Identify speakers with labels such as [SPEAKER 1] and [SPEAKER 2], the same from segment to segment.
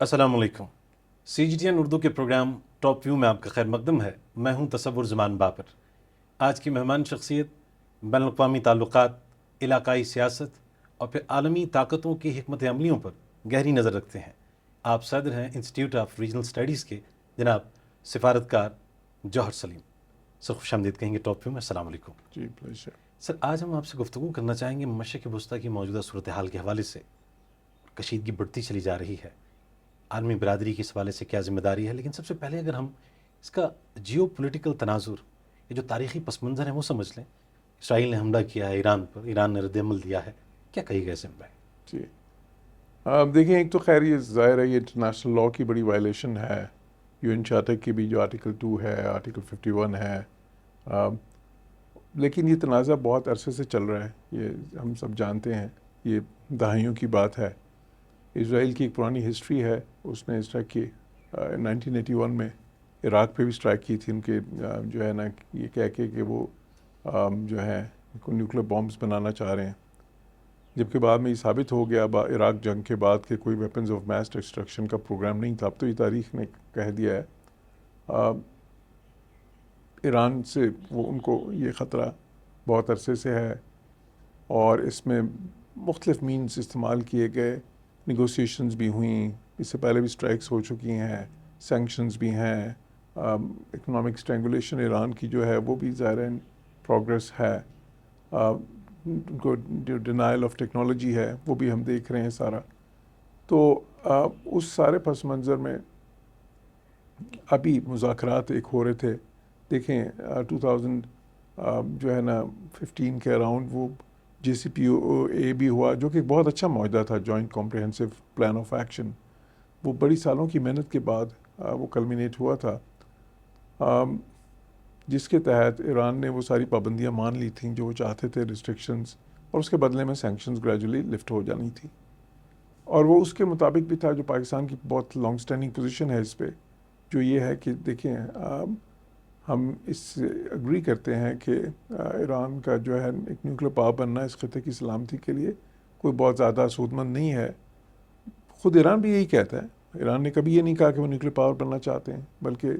[SPEAKER 1] السلام علیکم. CGTN اردو کے پروگرام ٹاپ ویو میں آپ کا خیر مقدم ہے. میں ہوں تصور زمان بابر. آج کی مہمان شخصیت بین الاقوامی تعلقات، علاقائی سیاست اور پھر عالمی طاقتوں کی حکمت عملیوں پر گہری نظر رکھتے ہیں. آپ صدر ہیں انسٹیٹیوٹ آف ریجنل اسٹڈیز کے جناب سفارتکار جوہر سلیم. سر خوش آمدید کہیں گے ٹاپ ویو میں. السلام علیکم.
[SPEAKER 2] جی پلیزر.
[SPEAKER 1] سر آج ہم آپ سے گفتگو کرنا چاہیں گے مشرق وسطیٰ کی موجودہ صورتحال کے حوالے سے. کشیدگی بڑھتی چلی جا رہی ہے، عالمی برادری کے اس حوالے سے کیا ذمہ داری ہے، لیکن سب سے پہلے اگر ہم اس کا جیو پولیٹیکل تناظر، یہ جو تاریخی پس منظر ہے وہ سمجھ لیں. اسرائیل نے حملہ کیا ہے ایران پر، ایران نے رد عمل دیا ہے، کیا کہی گئے ذمہ ہے؟
[SPEAKER 2] جی دیکھیں، ایک تو خیر یہ ظاہر ہے یہ انٹرنیشنل لاء کی بڑی وائلیشن ہے. UN چارٹر کی بھی جو آرٹیکل 2 ہے، آرٹیکل 51 ہے. لیکن یہ تنازع بہت عرصے سے چل رہا ہے، یہ ہم سب جانتے ہیں، یہ دہائیوں کی بات ہے. اسرائیل کی ایک پرانی ہسٹری ہے. اس نے اسٹرائک کی 1981 میں عراق پہ بھی اسٹرائک کی تھی. ان کے جو ہے نا یہ کہہ کے کہ وہ جو ہے نیوکلیر بامبس بنانا چاہ رہے ہیں، جبکہ بعد میں یہ ثابت ہو گیا عراق جنگ کے بعد کہ کوئی ویپنز آف میس ڈسٹرکشن کا پروگرام نہیں تھا. اب تو یہ تاریخ نے کہہ دیا ہے. ایران سے ان کو یہ خطرہ بہت عرصے سے ہے، اور اس میں مختلف مینز استعمال کیے گئے. نیگوسیشنز بھی ہوئیں، اس سے پہلے بھی اسٹرائکس ہو چکی ہیں، سینکشنز بھی ہیں. اکنامک اسٹرینگولیشن ایران کی جو ہے وہ بھی ظاہر پروگرس ہے. ان کو جو ڈینائل آف ٹیکنالوجی ہے وہ بھی ہم دیکھ رہے ہیں سارا. تو اس سارے پس منظر میں ابھی مذاکرات ایک ہو رہے تھے. دیکھیں 2000 جو ہے نا 15 کے اراؤنڈ وہ JCPOA بھی ہوا، جو کہ ایک بہت اچھا معاہدہ تھا، joint comprehensive plan of action. وہ بڑی سالوں کی محنت کے بعد وہ کلمینیٹ ہوا تھا، جس کے تحت ایران نے وہ ساری پابندیاں مان لی تھیں جو وہ چاہتے تھے، ریسٹرکشنز، اور اس کے بدلے میں سینکشنز گریجولی لفٹ ہو جانی تھی. اور وہ اس کے مطابق بھی تھا جو پاکستان کی بہت لانگ سٹینڈنگ پوزیشن ہے اس پہ، جو یہ ہے کہ دیکھیں ہم اس سے اگری کرتے ہیں کہ ایران کا جو ہے ایک نیوکلیر پاور بننا اس خطے کی سلامتی کے لیے کوئی بہت زیادہ سود مند نہیں ہے. خود ایران بھی یہی کہتا ہے. ایران نے کبھی یہ نہیں کہا کہ وہ نیوکلیر پاور بننا چاہتے ہیں، بلکہ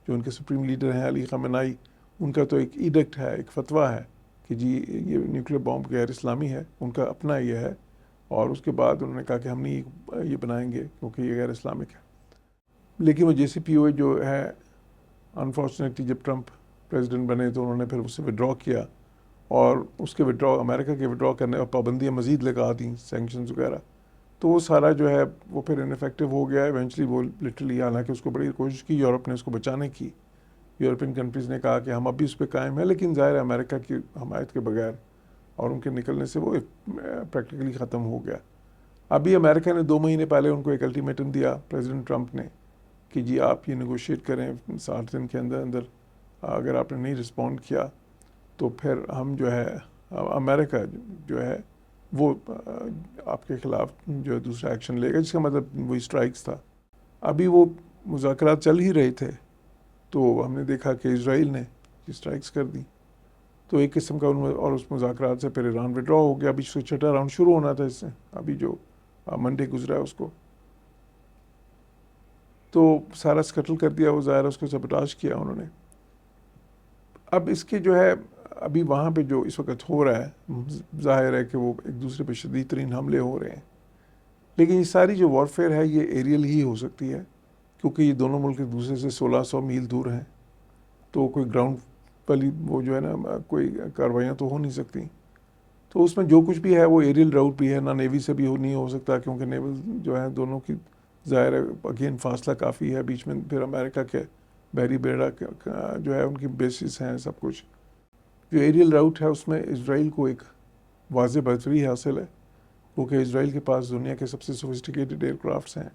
[SPEAKER 2] جو ان کے سپریم لیڈر ہیں علی خامنائی، ان کا تو ایک ایڈکٹ ہے، ایک فتویٰ ہے کہ جی یہ نیوکلیر بامب غیر اسلامی ہے. ان کا اپنا یہ ہے، اور اس کے بعد انہوں نے کہا کہ ہم نہیں یہ بنائیں گے کیونکہ یہ غیر اسلامک ہے. لیکن وہ JCPOA جو ہے، انفارچونیٹلی جب ٹرمپ پریزیڈنٹ بنے تو انہوں نے پھر اسے وڈرا کیا، اور اس کے امریکہ کے وڈرا کرنے اور پابندیاں مزید لگا دیں، سینکشنز وغیرہ. تو وہ سارا جو ہے وہ پھر انفیکٹو ہو گیا ایونچولی. وہ لٹرلی، حالانکہ اس کو بڑی کوشش کی یورپ نے اس کو بچانے کی. یورپین کنٹریز نے کہا کہ ہم اب بھی اس پہ قائم ہیں، لیکن ظاہر ہے امریکہ کی حمایت کے بغیر اور ان کے نکلنے سے وہ پریکٹیکلی ختم ہو گیا. ابھی امریکہ نے 2 مہینے پہلے ان کو ایک الٹیمیٹم دیا پریزیڈنٹ ٹرمپ نے کہ جی آپ یہ نیگوشیٹ کریں 60 دن کے اندر، اگر آپ نے نہیں رسپونڈ کیا تو پھر ہم جو ہے امریکہ جو ہے وہ آپ کے خلاف جو ہے دوسرا ایکشن لے گا، جس کا مطلب وہی اسٹرائکس تھا. ابھی وہ مذاکرات چل ہی رہے تھے تو ہم نے دیکھا کہ اسرائیل نے اسٹرائکس کر دی. تو ایک قسم کا اور اس مذاکرات سے پھر ایران وڈرا ہو گیا. ابھی 6واں راؤنڈ شروع ہونا تھا اس سے، ابھی جو منڈے گزرا ہے اس کو تو سارا سکٹل کر دیا. وہ ظاہر اس کو سبوٹاژ کیا انہوں نے. اب اس کے جو ہے ابھی وہاں پہ جو اس وقت ہو رہا ہے، ظاہر ہے کہ وہ ایک دوسرے پہ شدید ترین حملے ہو رہے ہیں. لیکن یہ ساری جو وارفیئر ہے یہ ایریل ہی ہو سکتی ہے، کیونکہ یہ دونوں ملک ایک دوسرے سے 1600 میل دور ہیں. تو کوئی گراؤنڈ والی وہ جو ہے نا کوئی کارروائیاں تو ہو نہیں سکتی. تو اس میں جو کچھ بھی ہے وہ ایریل راؤٹ بھی ہے، نہ نیوی سے بھی نہیں ہو سکتا، کیونکہ نیول جو ہے دونوں کی ظاہر ہے اگین فاصلہ کافی ہے بیچ میں. پھر امریکہ کے بحری بیڑا جو ہے ان کی بیسز ہیں، سب کچھ. جو ایریل راؤٹ ہے اس میں اسرائیل کو ایک واضح برتری حاصل ہے، کیونکہ اسرائیل کے پاس دنیا کے سب سے سوفسٹیکیٹڈ ایئر کرافٹس ہیں.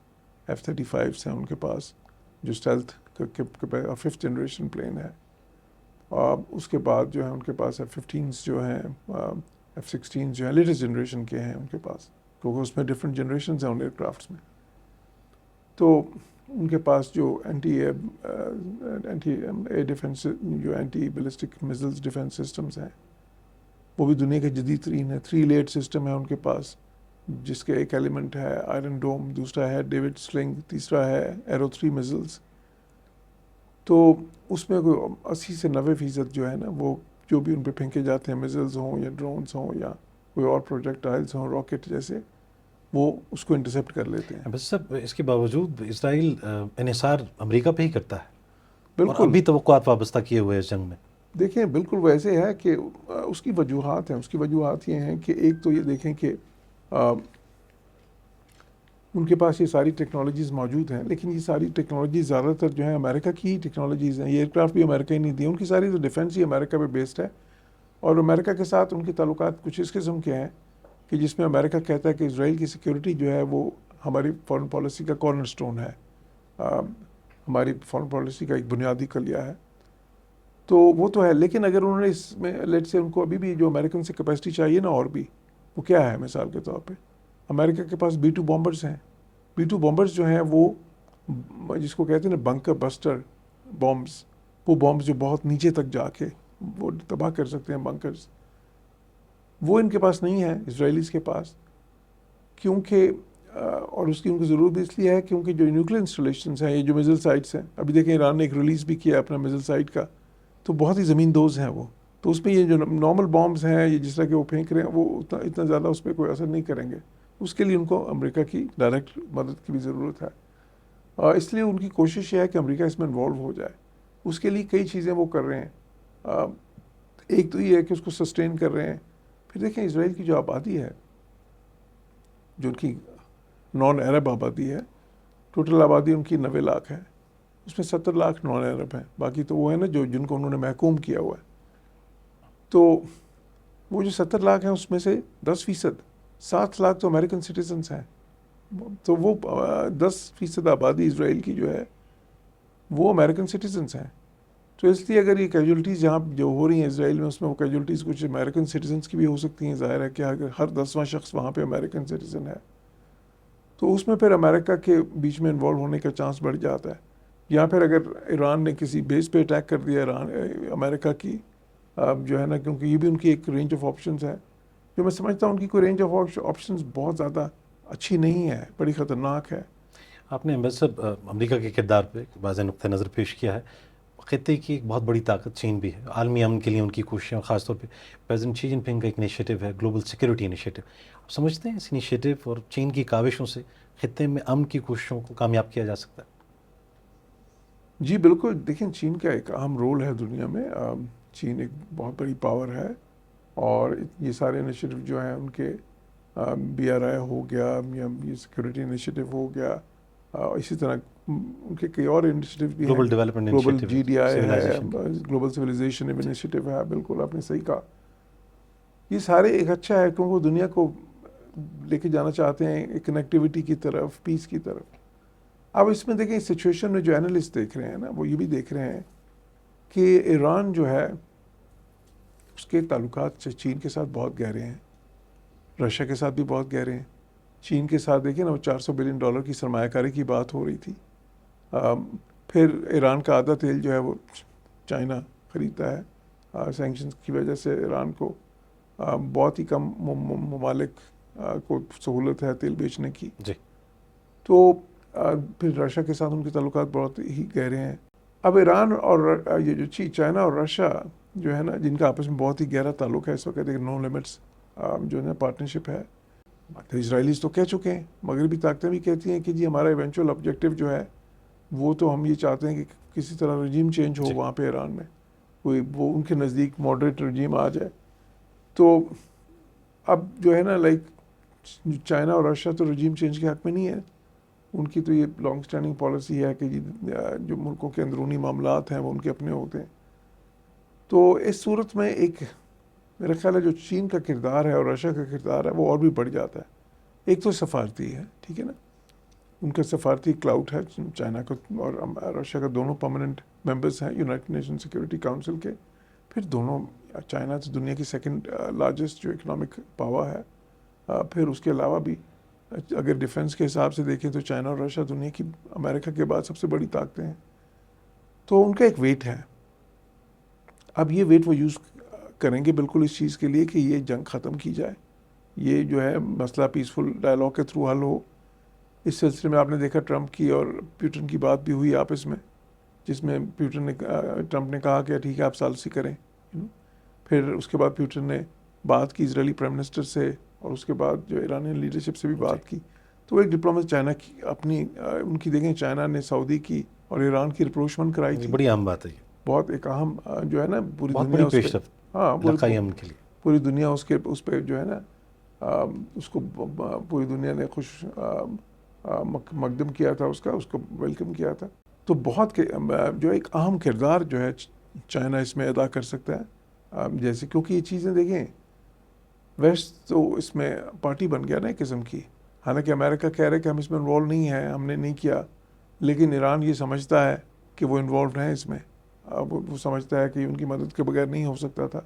[SPEAKER 2] F-35 ہیں ان کے پاس، جو اسٹیلتھ 5th جنریشن پلین ہے. اور اس کے بعد جو ہے ان کے پاس F-15 جو ہیں، F-16 جو ہیں لیٹسٹ جنریشن کے ہیں ان کے پاس، کیونکہ اس میں ڈفرینٹ جنریشنز ہیں ان ایئر کرافٹس میں. تو ان کے پاس جو اینٹی ایئر ڈیفنس، جو anti ballistic missile defence systems ہیں وہ بھی دنیا کے جدید ترین ہیں. 3 لیئرڈ سسٹم ہے ان کے پاس. جس کے ایک ایلیمنٹ ہے آئرن ڈوم، دوسرا ہے ڈیوڈ سلنگ، تیسرا ہے ایرو 3 میزلز. تو اس میں کوئی 80 سے 90% جو ہے نا وہ جو بھی ان پہ پھینکے جاتے ہیں میزلز ہوں یا ڈرونز ہوں یا کوئی اور پروجیکٹائلز ہوں راکٹ جیسے، وہ اس کو انٹرسیپٹ کر لیتے ہیں.
[SPEAKER 1] بس صاحب اس کے باوجود اسرائیل انحصار امریکہ پہ ہی کرتا ہے اور
[SPEAKER 2] بالکل
[SPEAKER 1] ابھی توقعات وابستہ کیے ہوئے اس جنگ میں.
[SPEAKER 2] دیکھیں بالکل ویسے ہے کہ اس کی وجوہات ہیں. اس کی وجوہات یہ ہیں کہ ایک تو یہ دیکھیں کہ ان کے پاس یہ ساری ٹیکنالوجیز موجود ہیں، لیکن یہ ساری ٹیکنالوجیز زیادہ تر جو ہیں امریکہ کی ہی ٹیکنالوجیز ہیں. یہ ایئرکرافٹ بھی امریکہ ہی نہیں دی، ان کی ساری تو ڈیفینس ہی امریکہ پہ بیسڈ ہے. اور امریکہ کے ساتھ ان کے تعلقات کچھ اس قسم کے ہیں کہ جس میں امریکہ کہتا ہے کہ اسرائیل کی سیکیورٹی جو ہے وہ ہماری فارن پالیسی کا کارنر سٹون ہے، ہماری فارن پالیسی کا ایک بنیادی کلیہ ہے. تو وہ تو ہے، لیکن اگر انہوں نے اس میں لیٹ سے ان کو ابھی بھی جو امریکن سے کیپیسٹی چاہیے نا، اور بھی وہ کیا ہے، مثال کے طور پہ امریکہ کے پاس B-2 بامبرز ہیں. B-2 بامبرز جو ہیں وہ جس کو کہتے ہیں نا بنکر بسٹر بامبس، وہ بامبس جو بہت نیچے تک جا کے وہ تباہ کر سکتے ہیں بنکرز، وہ ان کے پاس نہیں ہے اسرائیلیز کے پاس. کیونکہ اور اس کی ان کو ضرورت بھی اس لیے ہے کیونکہ جو نیوکلیر انسٹالیشنز ہیں، یہ جو میزل سائٹس ہیں، ابھی دیکھیں ایران نے ایک ریلیز بھی کیا اپنا میزل سائٹ کا، تو بہت ہی زمین دوز ہیں وہ. تو اس میں یہ جو نارمل بامبس ہیں، یہ جس طرح کہ وہ پھینک رہے ہیں، وہ اتنا زیادہ اس پہ کوئی اثر نہیں کریں گے. اس کے لیے ان کو امریکہ کی ڈائریکٹ مدد کی بھی ضرورت ہے. اس لیے ان کی کوشش یہ ہے کہ امریکہ اس میں انوالو ہو جائے. اس کے لیے کئی چیزیں وہ کر رہے ہیں. ایک تو یہ ہے کہ اس کو سسٹین کر رہے ہیں. پھر دیکھیں اسرائیل کی جو آبادی ہے، جو ان کی نان عرب آبادی ہے، ٹوٹل آبادی ان کی 90 لاکھ ہے، اس میں 70 لاکھ نان عرب ہیں، باقی تو وہ ہے نا جن کو انہوں نے محکوم کیا ہوا ہے. تو وہ جو 70 لاکھ ہیں اس میں سے 10%، 7 لاکھ تو امریکن سٹیزنز ہیں. تو وہ 10% آبادی اسرائیل کی جو ہے وہ امریکن سٹیزنز ہیں. تو اس لیے اگر یہ کیجولٹیز جہاں جو ہو رہی ہیں اسرائیل میں، اس میں وہ کیجولٹیز کچھ امریکن سٹیزنز کی بھی ہو سکتی ہیں. ظاہر ہے کہ اگر ہر 10واں شخص وہاں پہ امریکن سٹیزن ہے تو اس میں پھر امریکہ کے بیچ میں انوالو ہونے کا چانس بڑھ جاتا ہے. یا پھر اگر ایران نے کسی بیس پہ اٹیک کر دیا امریکہ کی جو ہے نا، کیونکہ یہ بھی ان کی ایک رینج آف آپشنز ہے، جو میں سمجھتا ہوں ان کی کوئی رینج آف آپشنز بہت زیادہ اچھی نہیں ہے، بڑی خطرناک ہے. آپ
[SPEAKER 1] نے صاحب امریکہ کے کردار پہ واضح نقطہ نظر پیش کیا ہے. خطے کی ایک بہت بڑی طاقت چین بھی ہے. عالمی امن کے لیے ان کی کوششیں، اور خاص طور پہ پریزیڈنٹ شی جن پنگ کا ایک انیشیٹو ہے گلوبل سیکورٹی انیشیٹو. آپ سمجھتے ہیں اس انیشیٹو اور چین کی کاوشوں سے خطے میں امن کی کوششوں کو کامیاب کیا جا سکتا ہے؟
[SPEAKER 2] جی بالکل. دیکھیں چین کا ایک اہم رول ہے دنیا میں. چین ایک بہت بڑی پاور ہے، اور یہ سارے انیشیٹو جو ہیں ان کے BRI ہو گیا یا یہ سیکورٹی انیشیٹو ہو گیا، اسی طرح ان کے کئی اور انیشیٹو بھی ہیں.
[SPEAKER 1] Global development
[SPEAKER 2] global
[SPEAKER 1] initiative
[SPEAKER 2] GDI ہے، گلوبل سویلائزیشن انیشیٹو ہے. بالکل آپ نے صحیح کہا. یہ سارے ایک اچھا ہے کیونکہ وہ دنیا کو لے کے جانا چاہتے ہیں ایک کنیکٹیوٹی کی طرف، پیس کی طرف. اب اس میں دیکھیں اس سچویشن میں جو اینالسٹ دیکھ رہے ہیں نا، وہ یہ بھی دیکھ رہے ہیں کہ ایران جو ہے اس کے تعلقات چین کے ساتھ بہت گہرے ہیں، رشیا کے ساتھ بھی بہت گہرے ہیں. چین کے ساتھ دیکھیں نا، وہ $400 بلین کی سرمایہ کاری کی بات ہو رہی تھی. پھر ایران کا آدھا تیل جو ہے وہ چائنا خریدتا ہے. سینکشنز کی وجہ سے ایران کو بہت ہی کم ممالک کو سہولت ہے تیل بیچنے کی.
[SPEAKER 1] جی.
[SPEAKER 2] تو پھر رشیا کے ساتھ ان کے تعلقات بہت ہی گہرے ہیں. اب ایران اور یہ جو چائنا اور رشیا جو ہے نا، جن کا آپس میں بہت ہی گہرا تعلق ہے اس وقت، ایک نو لمٹس جو ہے پارٹنرشپ ہے. اسرائیلیز تو کہہ چکے ہیں، مغربی طاقتیں بھی کہتی ہیں کہ جی ہمارا ایونچوئل آبجیکٹیو جو ہے وہ تو ہم یہ چاہتے ہیں کہ کسی طرح رجیم چینج ہو وہاں پہ ایران میں، کوئی وہ ان کے نزدیک ماڈریٹ رجیم آ جائے. تو اب جو ہے نا لائک چائنا اور رشیا تو رجیم چینج کے حق میں نہیں ہے. ان کی تو یہ لانگ سٹینڈنگ پالیسی ہے کہ جو ملکوں کے اندرونی معاملات ہیں وہ ان کے اپنے ہوتے ہیں. تو اس صورت میں ایک میرا خیال ہے جو چین کا کردار ہے اور رشیا کا کردار ہے وہ اور بھی بڑھ جاتا ہے. ایک تو سفارتی ہے، ٹھیک ہے نا، ان کا سفارتی کلاؤٹ ہے چائنا کا اور رشیا کا، دونوں پرماننٹ ممبرز ہیں یونائٹڈ نیشن سیکورٹی کاؤنسل کے. پھر دونوں، چائنا تو دنیا کی سیکنڈ لارجسٹ جو اکنامک پاور ہے. پھر اس کے علاوہ بھی اگر ڈیفنس کے حساب سے دیکھیں تو چائنا اور رشیا دنیا کی امریکہ کے بعد سب سے بڑی طاقتیں ہیں. تو ان کا ایک ویٹ ہے. اب یہ ویٹ وہ یوز کریں گے بالکل اس چیز کے لیے کہ یہ جنگ ختم کی جائے. یہ جو ہے مسئلہ پیسفل ڈائلاگ کے تھرو حل ہو. اس سلسلے میں آپ نے دیکھا ٹرمپ کی اور پیوٹن کی بات بھی ہوئی آپس میں, جس میں ٹرمپ نے کہا کہ ٹھیک ہے آپ ثالثی کریں. پھر اس کے بعد پیوٹن نے بات کی اسرائیلی پرائم منسٹر سے, اور اس کے بعد جو ایرانین لیڈرشپ سے بھی بات کی. تو ایک ڈپلومیسی چائنا کی اپنی ان کی دیکھیں, چائنا نے سعودی کی اور ایران کی ریپروچمنٹ کرائی تھی.
[SPEAKER 1] بڑی اہم بات ہے یہ,
[SPEAKER 2] بہت ایک اہم جو ہے نا پوری
[SPEAKER 1] بہت
[SPEAKER 2] دنیا
[SPEAKER 1] بڑی
[SPEAKER 2] اس پہ,
[SPEAKER 1] پیش رفت
[SPEAKER 2] ہاں
[SPEAKER 1] علاقائی امن کے لیے.
[SPEAKER 2] پوری دنیا اس پہ جو ہے نا اس کو پوری دنیا نے خوش مقدم کیا تھا, اس کو ویلکم کیا تھا. تو بہت جو ایک اہم کردار جو ہے چائنا اس میں ادا کر سکتا ہے. جیسے کیونکہ یہ چیزیں دیکھیں, ویسٹ تو اس میں پارٹی بن گیا نا ایک قسم کی. حالانکہ امریکہ کہہ رہے کہ ہم اس میں انوالو نہیں ہیں, ہم نے نہیں کیا, لیکن ایران یہ سمجھتا ہے کہ وہ انوالوڈ ہیں اس میں. وہ سمجھتا ہے کہ ان کی مدد کے بغیر نہیں ہو سکتا تھا.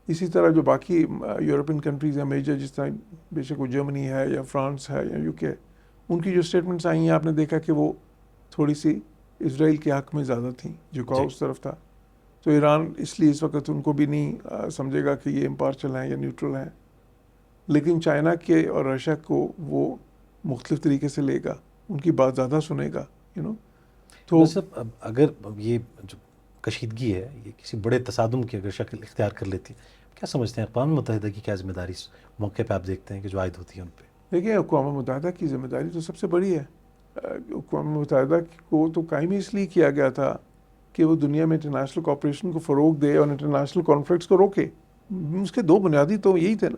[SPEAKER 2] اسی طرح جو باقی یورپین کنٹریز ہیں میجر, جس طرح بے شک وہ جرمنی ہے یا فرانس ہے یا یو کے, ان کی جو اسٹیٹمنٹس آئی ہیں آپ نے دیکھا کہ وہ تھوڑی سی اسرائیل کے حق میں زیادہ تھیں, جھکاؤ اس طرف تھا. تو ایران اس لیے اس وقت ان کو بھی نہیں سمجھے گا کہ یہ امپارشل ہیں یا نیوٹرل ہیں, لیکن چائنا کے اور رشیا کو وہ مختلف طریقے سے لے گا, ان کی بات زیادہ سنے گا, تو
[SPEAKER 1] اگر یہ جو کشیدگی ہے یہ کسی بڑے تصادم کی اگر شکل اختیار کر لیتی ہے, کیا سمجھتے ہیں اقوام متحدہ کی کیا ذمہ داری اس موقع پہ آپ دیکھتے ہیں کہ جو عائد ہوتی ہے ان پہ؟
[SPEAKER 2] دیکھیں اقوام متحدہ کی ذمہ داری تو سب سے بڑی ہے. اقوام متحدہ کو تو قائم اس لیے کیا گیا تھا کہ وہ دنیا میں انٹرنیشنل کوآپریشن کو فروغ دے اور انٹرنیشنل کانفلکٹس کو روکے. اس کے دو بنیادی تو یہی تھے نا.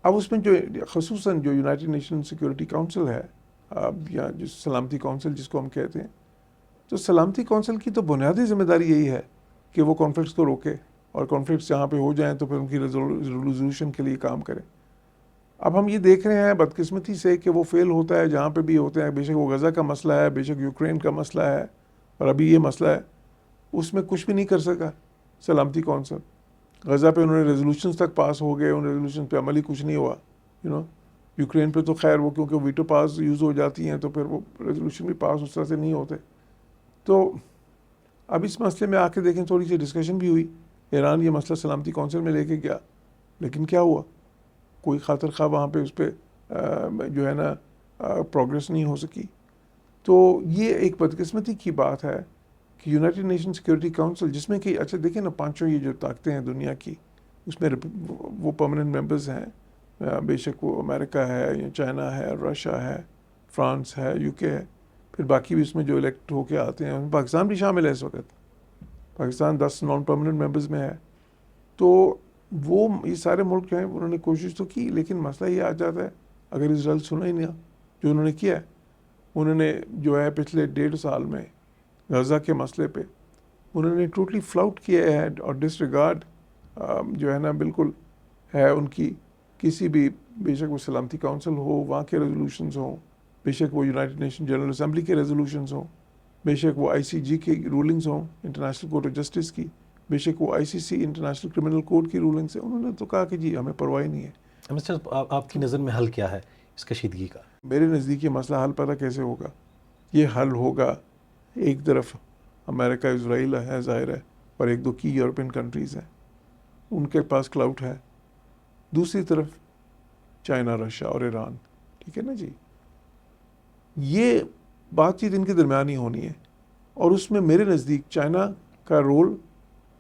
[SPEAKER 2] اب اس میں جو خصوصاً جو یونائٹڈ نیشن سیکورٹی کونسل ہے, یا جو سلامتی کونسل جس کو ہم کہتے ہیں, تو سلامتی کونسل کی تو بنیادی ذمہ داری یہی ہے کہ وہ کانفلکٹس کو روکے, اور کانفلکٹس جہاں پہ ہو جائیں تو پھر ان کی ریزولوشن کے لیے کام کرے. اب ہم یہ دیکھ رہے ہیں بدقسمتی سے کہ وہ فیل ہوتا ہے جہاں پہ بھی ہوتے ہیں. بے شک وہ غزہ کا مسئلہ ہے, بے شک یوکرین کا مسئلہ ہے, اور ابھی یہ مسئلہ ہے, اس میں کچھ بھی نہیں کر سکا سلامتی کونسل. غزہ پہ انہوں نے ریزولوشنز تک پاس ہو گئے, ان ریزولوشن پہ عملی کچھ نہیں ہوا. یوکرین پہ تو خیر وہ کیونکہ ویٹو پاس یوز ہو جاتی ہیں تو پھر وہ ریزولوشن بھی پاس اس طرح سے نہیں ہوتے. تو اب اس مسئلے میں آ کے دیکھیں تھوڑی سی ڈسکشن بھی ہوئی. ایران یہ مسئلہ سلامتی کونسل میں لے کے گیا, لیکن کیا ہوا, کوئی خاطر خواہ وہاں پہ اس پہ جو ہے نا پروگریس نہیں ہو سکی. تو یہ ایک بدقسمتی کی بات ہے کہ یونائٹڈ نیشن سیکورٹی کونسل, جس میں کہ اچھا دیکھیں نا پانچوں یہ جو طاقتیں ہیں دنیا کی, اس میں وہ پرماننٹ ممبرز ہیں. بے شک وہ امریکہ ہے یا چائنا ہے, رشیا ہے, فرانس ہے, یو کے ہے, پھر باقی بھی اس میں جو الیکٹ ہو کے آتے ہیں. پاکستان بھی شامل ہے اس وقت, پاکستان 10 نان پرماننٹ ممبرز میں ہے. تو وہ یہ سارے ملک جو ہیں انہوں نے کوشش تو کی, لیکن مسئلہ یہ آ جاتا ہے اگر اسرائیل سنا ہی نہیں جو انہوں نے کیا ہے. انہوں نے جو ہے پچھلے 1.5 سال میں غزہ کے مسئلے پہ انہوں نے ٹوٹلی فلاؤٹ کیا ہے, اور ڈسریگارڈ جو ہے نا بالکل ہے ان کی. کسی بھی بے شک وہ سلامتی کونسل ہو, وہاں کے ریزولوشنز ہوں, بے شک وہ یونائٹڈ نیشن جنرل اسمبلی کے ریزولوشنز ہوں, بے شک وہ ICG کی رولنگز ہوں, انٹرنیشنل کورٹ آف جسٹس کی, بے شک وہ ICC انٹرنیشنل کرمنل کورٹ کی رولنگز ہیں, انہوں نے تو کہا کہ جی ہمیں پرواہ نہیں ہے.
[SPEAKER 1] آپ کی نظر میں حل کیا ہے اس کشیدگی کا؟
[SPEAKER 2] میرے نزدیک یہ مسئلہ حل پتہ کیسے ہوگا. یہ حل ہوگا ایک طرف امریکہ اسرائیل ہے ظاہر ہے, اور ایک دو کی یورپین کنٹریز ہیں, ان کے پاس کلاؤٹ ہے. دوسری طرف چائنا, رشیا اور ایران. ٹھیک ہے نا جی, یہ بات چیت ان کے درمیان ہی ہونی ہے, اور اس میں میرے نزدیک چائنا کا رول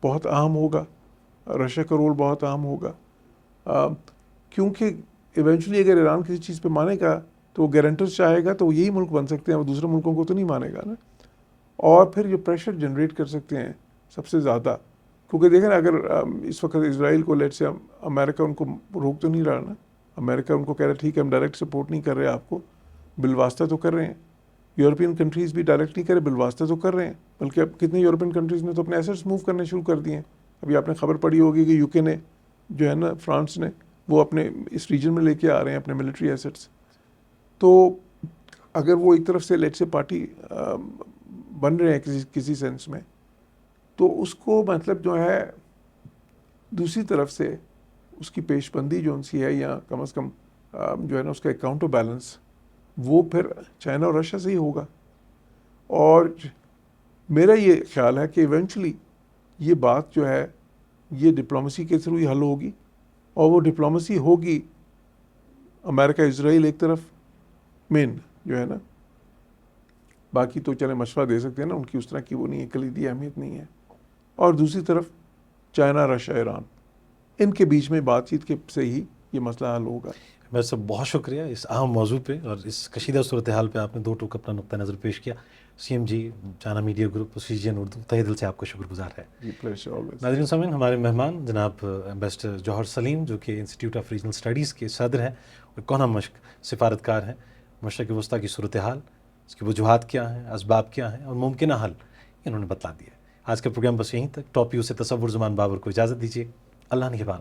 [SPEAKER 2] بہت اہم ہوگا, رشیا کا رول بہت اہم ہوگا, کیونکہ ایونچولی اگر ایران کسی چیز پہ مانے گا تو وہ گارنٹرز چاہے گا, تو وہ یہی ملک بن سکتے ہیں, وہ دوسرے ملکوں کو تو نہیں مانے گا نا. اور پھر جو پریشر جنریٹ کر سکتے ہیں سب سے زیادہ, کیونکہ دیکھیں نا اگر اس وقت اسرائیل کو لیٹ سے امریکہ ان کو روک تو نہیں رہا نا, امریکہ ان کو کہہ رہا ہے ٹھیک ہے ہم ڈائریکٹ سپورٹ نہیں کر رہے آپ کو, بالواسطہ تو کر رہے ہیں. یورپین کنٹریز بھی ڈائریکٹ نہیں کر رہے, بالواسطہ تو کر رہے ہیں, بلکہ اب کتنے یورپین کنٹریز نے تو اپنے ایسٹس موو کرنے شروع کر دیے ہیں. ابھی آپ نے خبر پڑھی ہوگی کہ UK نے جو ہے نا, فرانس نے, وہ اپنے اس ریجن میں لے کے آ رہے ہیں اپنے ملٹری ایسٹس. تو اگر وہ ایک طرف سے لیٹ سے پارٹی بن رہے ہیں کسی سینس میں, تو اس کو مطلب جو ہے دوسری طرف سے اس کی پیش بندی جو ان سی ہے, یا کم از کم جو ہے نا اس کا اکاؤنٹ آف بیلنس, وہ پھر چائنا اور رشیا سے ہی ہوگا. اور میرا یہ خیال ہے کہ ایونچولی یہ بات جو ہے یہ ڈپلومیسی کے تھرو ہی حل ہوگی, اور وہ ڈپلومسی ہوگی امریکہ اسرائیل ایک طرف مین جو ہے نا، باقی تو چلے مشورہ دے سکتے ہیں نا، ان کی اس طرح کی وہ نہیں ہے، کلیدی اہمیت نہیں ہے، اور دوسری طرف چائنا رشیا ایران، ان کے بیچ میں بات چیت کے سے ہی یہ مسئلہ حل ہوگا.
[SPEAKER 1] میرے صاحب بہت شکریہ اس اہم موضوع پہ اور اس کشیدہ صورتحال پہ آپ نے دو ٹوک اپنا نقطہ نظر پیش کیا. C M G China media group CGN Urdu تہہ دل سے آپ کا شکر گزار ہے.
[SPEAKER 2] جی پلیزر آلویز.
[SPEAKER 1] ناظرین سامعین، ہمارے مہمان جناب ایمبیسڈر جوہر سلیم جو کہ انسٹیٹیوٹ آف ریجنل اسٹڈیز کے صدر ہیں اور کونا مشق سفارتکار ہیں. مشرق وسطیٰ کی صورتحال، اس کی وجوہات کیا ہیں، اسباب کیا ہیں اور ممکنہ حل انہوں نے بتلا دیا. آج کا پروگرام بس یہیں تک. ٹاپ ویو سے تصور زمان بابر کو اجازت دیجیے. اللہ نگہبان.